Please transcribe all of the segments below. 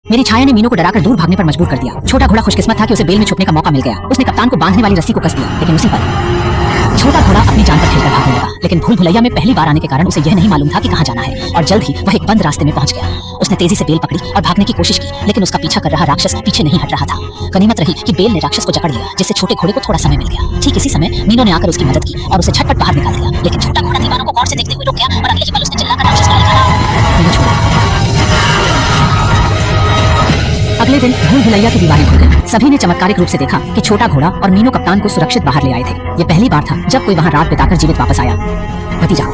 मेरी छाया ने मीनू को डराकर दूर भागने पर मजबूर कर दिया। छोटा घोड़ा खुशकिस्मत था कि उसे बेल में छुपने का मौका मिल गया। उसने कप्तान को बांधने वाली रस्सी को कस दिया, लेकिन उसी पर छोटा घोड़ा अपनी जान पर खेलकर भागने लगा। लेकिन भूल भुलैया में पहली बार आने के कारण उसे यह नहीं मालूम था कि कहां जाना है, और जल्द ही वह एक बंद रास्ते में पहुंच गया। उसने तेजी से बेल पकड़ी और भागने की कोशिश की, लेकिन उसका पीछा कर रहा राक्षस पीछे नहीं हट रहा था। गनीमत रही कि बेल ने राक्षस को जकड़ लिया, जिससे छोटे घोड़े को थोड़ा समय मिल गया। ठीक इसी समय मीनू ने आकर उसकी मदद की और उसे झटपट बाहर निकाल दिया। लेकिन छोटा घोड़ा दीवारों को गौर से देखते हुए रुक गया और अगले ही पल उसने चिल्लाकर राक्षस को निकाला। मीनू छोड़ा। अगले दिन भूल भुलैया की दीवारें खुल गईं। सभी ने चमत्कारिक रूप से देखा कि छोटा घोड़ा और मीनू कप्तान को सुरक्षित बाहर ले आए थे। यह पहली बार था जब कोई वहां रात बिताकर जीवित वापस आया। नतीजा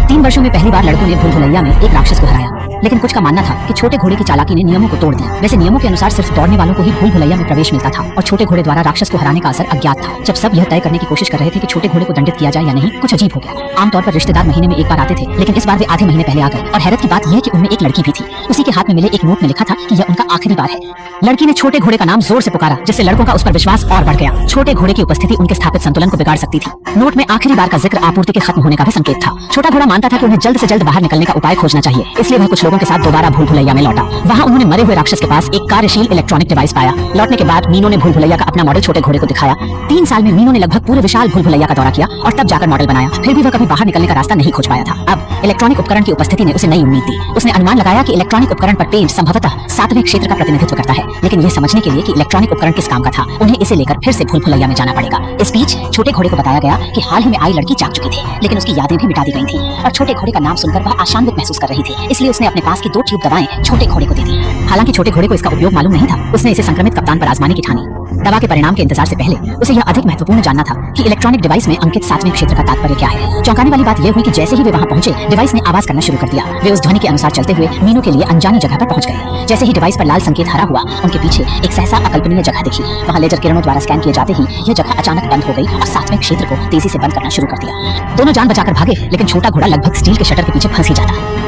3 वर्षों में पहली बार लड़कों ने भूल भुलैया में एक राक्षस को हराया। लेकिन कुछ का मानना था कि छोटे घोड़े की चालाकी ने नियमों को तोड़ दिया। वैसे नियमों के अनुसार सिर्फ दौड़ने वालों को ही भूल भुलैया में प्रवेश मिलता था और छोटे घोड़े द्वारा राक्षस को हराने का असर अज्ञात था। जब सब यह तय करने की कोशिश कर रहे थे कि छोटे घोड़े को दंडित किया जाए या नहीं, कुछ अजीब हो गया। आमतौर पर रिश्तेदार महीने में एक बार आते थे, लेकिन इस बार वे आधे महीने पहले आ गए। और हैरत की बात यह है कि उनमें एक लड़की भी थी। उसी के हाथ में मिले एक नोट में लिखा था कि यह उनका आखिरी बार है। लड़की ने छोटे घोड़े का नाम जोर से पुकारा, जिससे लड़कों का उस पर विश्वास और बढ़ गया। छोटे घोड़े की उपस्थिति उनके स्थापित संतुलन को बिगाड़ सकती थी। नोट में आखिरी बार का जिक्र आपूर्ति के खत्म होने का भी संकेत था। छोटा घोड़ा मानता था कि उन्हें जल्द से जल्द बाहर निकलने का उपाय खोजना चाहिए, इसलिए वह कुछ लोगों के साथ दोबारा भूल भुलैया में लौटा। वहां उन्होंने मरे हुए राक्षस के पास एक कार्यशील इलेक्ट्रॉनिक डिवाइस पाया। लौटने के बाद मीनू ने भूल भुलैया का अपना मॉडल छोटे घोड़े को दिखाया। 3 साल में मीनू ने लगभग पूरे विशाल भूल भुलैया का दौरा किया और तब जाकर मॉडल बनाया। फिर भी वह कभी बाहर निकलने का रास्ता नहीं खोज पाया था। अब इलेक्ट्रॉनिक उपकरण की उपस्थिति ने उसे नई उम्मीद दी। उसने अनुमान लगाया कि इलेक्ट्रॉनिक उपकरण पर पेंट संभवतः 7वें क्षेत्र का प्रतिनिधित्व करता है, लेकिन यह समझने के लिए कि इलेक्ट्रॉनिक उपकरण किस काम का था, उन्हें इसे लेकर फिर से भूल भुलैया में जाना पड़ेगा। इस बीच छोटे घोड़े को बताया गया कि हाल ही में आई लड़की जाग चुकी थी, लेकिन उसकी यादें भी मिटा दी गई थी और छोटे घोड़े का नाम सुनकर वह आशान्वित महसूस कर रही थी। इसलिए उसने अपने पास की 2 ट्यूब दवाएं छोटे घोड़े को दे दी। हालांकि छोटे घोड़े को इसका उपयोग मालूम नहीं था। उसने इसे संक्रमित कप्तान पर आजमाने की ठानी। दवा के परिणाम के इंतजार से पहले उसे यह अधिक महत्वपूर्ण जानना था कि इलेक्ट्रॉनिक डिवाइस में अंकित 7वें क्षेत्र का तात्पर्य क्या है। चौंकाने वाली बात यह हुई कि जैसे ही वे वहां पहुंचे, डिवाइस ने आवाज करना शुरू कर दिया। वे उस ध्वनि के अनुसार चलते हुए मीनू के लिए अनजानी जगह पर पहुंच गए। जैसे ही डिवाइस पर लाल संकेत हरा हुआ, उनके पीछे एक सहसा अकल्पनीय जगह दिखी। वहां लेजर किरणों द्वारा स्कैन किए जाते ही यह जगह अचानक बंद हो गई और 7वें क्षेत्र को तेजी से बंद करना शुरू कर दिया। दोनों जान बचाकर भागे, लेकिन छोटा घोड़ा लगभग स्टील के शटर के पीछे फंस ही जाता।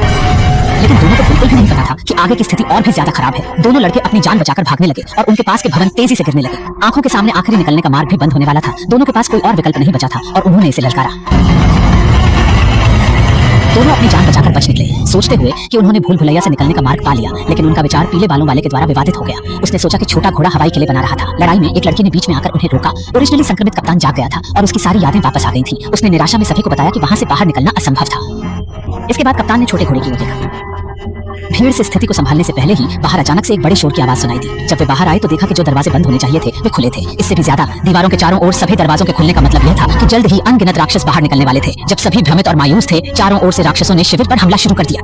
लेकिन दोनों को बिल्कुल भी नहीं पता था कि आगे की स्थिति और भी ज्यादा खराब है। दोनों लड़के अपनी जान बचाकर भागने लगे और उनके पास के भवन तेजी से गिरने लगे। आंखों के सामने आखिरी निकलने का मार्ग भी बंद होने वाला था। दोनों के पास कोई और विकल्प नहीं बचा था और उन्होंने इसे ललकारा। दोनों अपनी जान बचाकर बच निकले, सोचते हुए कि उन्होंने भूल भुलैया से निकलने का मार्ग पा लिया। लेकिन उनका विचार पीले बालों वाले के द्वारा विवादित हो गया। उसने सोचा कि छोटा घोड़ा हवाई किले बना रहा था। लड़ाई में एक लड़की ने बीच में आकर उन्हें रोका। ओरिजिनली संक्रमित कप्तान जाग गया था और उसकी सारी यादें वापस आ गई थी। उसने निराशा में सभी को बताया कि वहां से बाहर निकलना असंभव था। इसके बाद कप्तान ने छोटे घोड़े की ओर देखा। भीड़ से स्थिति को संभालने से पहले ही बाहर अचानक से एक बड़े शोर की आवाज सुनाई दी। जब वे बाहर आए तो देखा कि जो दरवाजे बंद होने चाहिए थे वे खुले थे। इससे भी ज्यादा दीवारों के चारों ओर सभी दरवाजों के खुलने का मतलब यह था कि जल्द ही अनगिनत राक्षस बाहर निकलने वाले थे। जब सभी भ्रमित और मायूस थे, चारों ओर से राक्षसों ने शिविर पर हमला शुरू कर दिया।